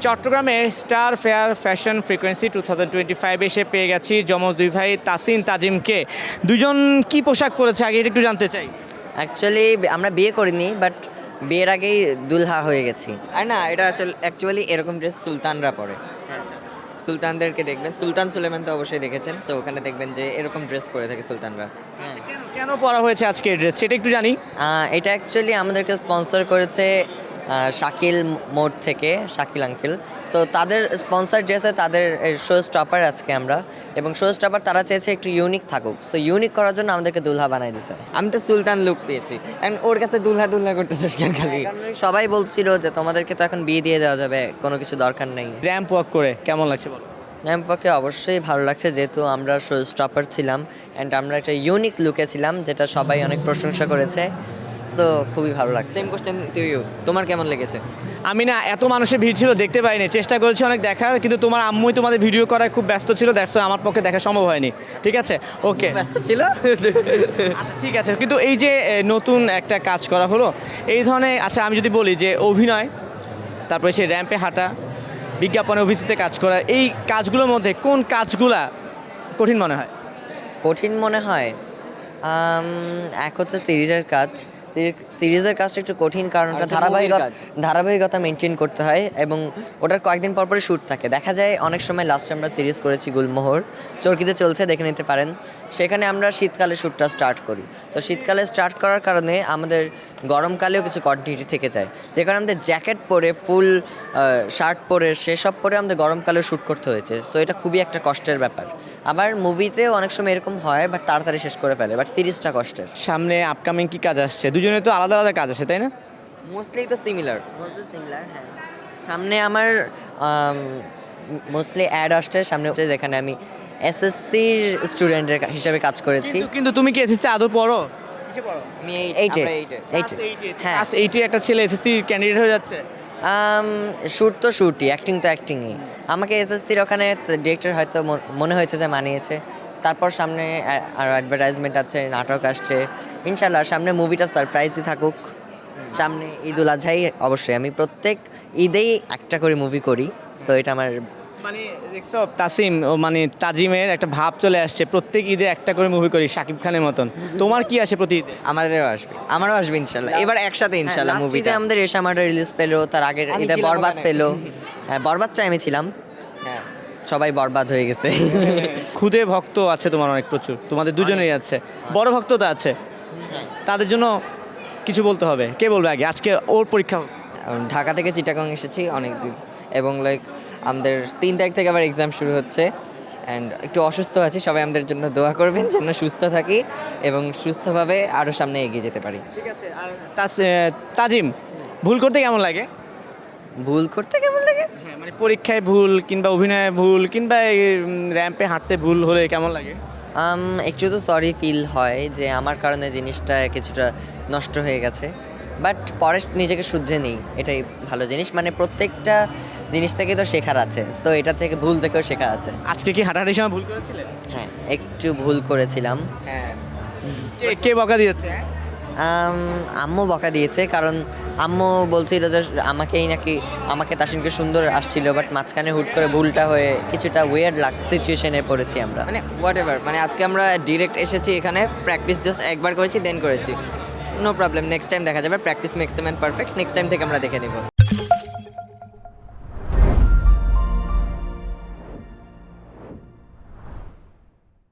চট্টগ্রামে star fair fashion frequency 2025 এসে পেয়ে গেছি যমজ দুই ভাই তাসিন তাজিমকে। দুজন কি পোশাক পরেছে আগে এটা একটু জানতে চাই। অ্যাকচুয়ালি আমরা বিয়ে করিনি, বাট বিয়ের আগেই দুলহা হয়ে গেছি। আর না, এটা অ্যাকচুয়ালি এরকম ড্রেস সুলতানরা পরে। সুলতানদেরকে দেখবেন, সুলতান সুলেমান তো অবশ্যই দেখেছেন, সো ওখানে দেখবেন যে এরকম ড্রেস পরে থাকে সুলতানরা। কেন পরা হয়েছে আজকে এই ড্রেস সেটা একটু জানি। এটা অ্যাকচুয়ালি আমাদেরকে স্পন্সর করেছে শাকিল মোড থেকে, শাকিল আঙ্কেল। সো তাদের স্পন্সর ড্রেসে তাদের শো স্টপার আজকে আমরা, এবং শো স্টপার তারা চেয়েছে একটু ইউনিক থাকুক, সো ইউনিক করার জন্য আমাদেরকে দুলহা বানাই দিয়েছে। আমি তো সুলতান লুক পেয়েছি, এখন ওর কাছে দুলহা দুলহা করতেছে খালি। সবাই বলছিল যে তোমাদেরকে তো এখন বিয়ে দিয়ে দেওয়া যাবে, কোনো কিছু দরকার নেই। র্যাম্প ওয়াক করে কেমন লাগছে বলো? র্যাম্পওয়াকে অবশ্যই ভালো লাগছে, যেহেতু আমরা শো স্টপার ছিলাম অ্যান্ড আমরা একটা ইউনিক লুকে ছিলাম, যেটা সবাই অনেক প্রশংসা করেছে। তো খুবই ভালো লাগছে। সেম কোশ্চেন টু ইউ, তোমার কেমন লেগেছে? আমি না এত মানুষের ভিড় ছিল দেখতে পাইনি, চেষ্টা করেছি অনেক দেখার, কিন্তু তোমার আম্মুই তোমাদের ভিডিও করায় খুব ব্যস্ত ছিল, দ্যাটস আমার পক্ষে দেখা সম্ভব হয়নি। ঠিক আছে, ওকে ব্যস্ত ছিল। ঠিক আছে, কিন্তু এই যে নতুন একটা কাজ করা হলো এই ধরনের, আচ্ছা আমি যদি বলি যে অভিনয়, তারপরে সেই র্যাম্পে হাঁটা, বিজ্ঞাপনে অফিসিতে কাজ করা, এই কাজগুলোর মধ্যে কোন কাজগুলা কঠিন মনে হয়? কঠিন মনে হয় এক হচ্ছে সিরিজের কাজ। সিরিজের কাজটা একটু কঠিন, কারণ ওটা ধারাবাহিকতা মেনটেন করতে হয়, এবং ওটার কয়েকদিন পর পরে শ্যুট থাকে। দেখা যায় অনেক সময় লাস্টে আমরা সিরিজ করেছি গুলমোহর, চরকিতে চলছে, দেখে নিতে পারেন। সেখানে আমরা শীতকালে শ্যুটটা স্টার্ট করি। তো শীতকালে স্টার্ট করার কারণে আমাদের গরমকালেও কিছু কন্টিনিউটি থেকে যায়, যে কারণে আমাদের জ্যাকেট পরে, ফুল শার্ট পরে, সেসব পরে আমাদের গরমকালেও শ্যুট করতে হয়েছে। সো এটা খুবই একটা কষ্টের ব্যাপার। আবার মুভিতেও অনেক সময় এরকম হয়, বাট তাড়াতাড়ি শেষ করে ফেলে, বাট সিরিজটা কষ্টের। সামনে আপকামিং কি কাজ আসছে? দুজনে তো আলাদা আলাদা কাজ আছে তাই না? মোস্টলি তো সিমিলার, হ্যাঁ। সামনে আমার মোস্টলি অ্যাড আসছে সামনে, যেখানে আমি এসএসসির স্টুডেন্টের হিসেবে কাজ করেছি। কিন্তু তুমি কি এসএসসি আদৌ পড়ো? আমি এইটে। হ্যাঁ, ক্লাস 8 একটা ছেলে এসএসসি ক্যান্ডিডেট হয়ে যাচ্ছে। শ্যুট তো শ্যুটই, অ্যাক্টিং তো অ্যাক্টিংই। আমাকে এসএসসির ওখানে ডিরেক্টর হয়তো মনে হয়েছে যে মানিয়েছে। তারপর সামনে আর অ্যাডভার্টাইজমেন্ট আছে, নাটক আসছে, ইনশাল্লাহ সামনে মুভিটা সারপ্রাইজই থাকুক। সামনে ঈদুল আজহাই অবশ্যই, আমি প্রত্যেক ঈদেই একটা করে মুভি করি। সো এটা আমার মানে দেখছো তাসিম ও মানে তাজিমের একটা ভাব চলে আসছে, প্রত্যেক ঈদে একটা করে মুভি করি শাকিব খানের মতন। তোমার কি আসে প্রতি ঈদে? আমারও আসবে ইনশাল্লাহ, এবার একসাথে ইনশাল্লাহ। মুভিতে আমাদের এশামাটা রিলিজ পেলো, তার আগের ঈদে বরবাদ পেলো। হ্যাঁ, বরবাদ চাই আমি ছিলাম। হ্যাঁ, সবাই বরবাদ হয়ে গেছে। খুদে ভক্ত আছে তোমার অনেক, প্রচুর, তোমাদের দুজনেই আছে, বড় ভক্ত তো আছে। তাদের জন্য কিছু বলতে হবে, কে বলবে আগে? আজকে ওর পরীক্ষা হোক। ঢাকা থেকে চিটাগং এসেছি অনেক দিন, এবং আমাদের 3 তারিখ থেকে আবার এক্সাম শুরু হচ্ছে, অ্যান্ড একটু অসুস্থ আছি। সবাই আমাদের জন্য দোয়া করবেন যেন সুস্থ থাকি এবং সুস্থভাবে আরও সামনে এগিয়ে যেতে পারি। ঠিক আছে। আর তাজিম, ভুল করতে কেমন লাগে? হ্যাঁ, মানে পরীক্ষায় ভুল, কিংবা অভিনয়ে ভুল, কিংবা র্যাম্পে হাঁটতে ভুল হলে কেমন লাগে? একটু তো সরি ফিল হয় যে আমার কারণে জিনিসটা কিছুটা নষ্ট হয়ে গেছে, বাট পরে নিজেকে শুধরে নিই, এটাই ভালো জিনিস। মানে প্রত্যেকটা জিনিস থেকে তো শেখার আছে, সো এটা থেকে ভুল থেকেও শেখা আছে। আজকে কি হাঁটাহাঁটির সময় ভুল করেছিলে? হ্যাঁ, একটু ভুল করেছিলাম। হ্যাঁ। কে বকা দিয়েছে? আম্মু বকা দিয়েছে, কারণ আম্মু বলছিল যে আমাকে তাসিনকে সুন্দর আসছিল, বাট মাঝখানে হুট করে ভুলটা হয়ে কিছুটা ওয়েয়ার্ড সিচুয়েশনে পড়েছি আমরা। মানে হোয়াট এভার, মানে আজকে আমরা ডিরেক্ট এসেছি এখানে, প্র্যাকটিস জাস্ট একবার করেছি, দেন করেছি, নো প্রবলেম। নেক্সট টাইম দেখা যাবে, practice makes the man perfect. Next time থেকে আমরা দেখে নেব।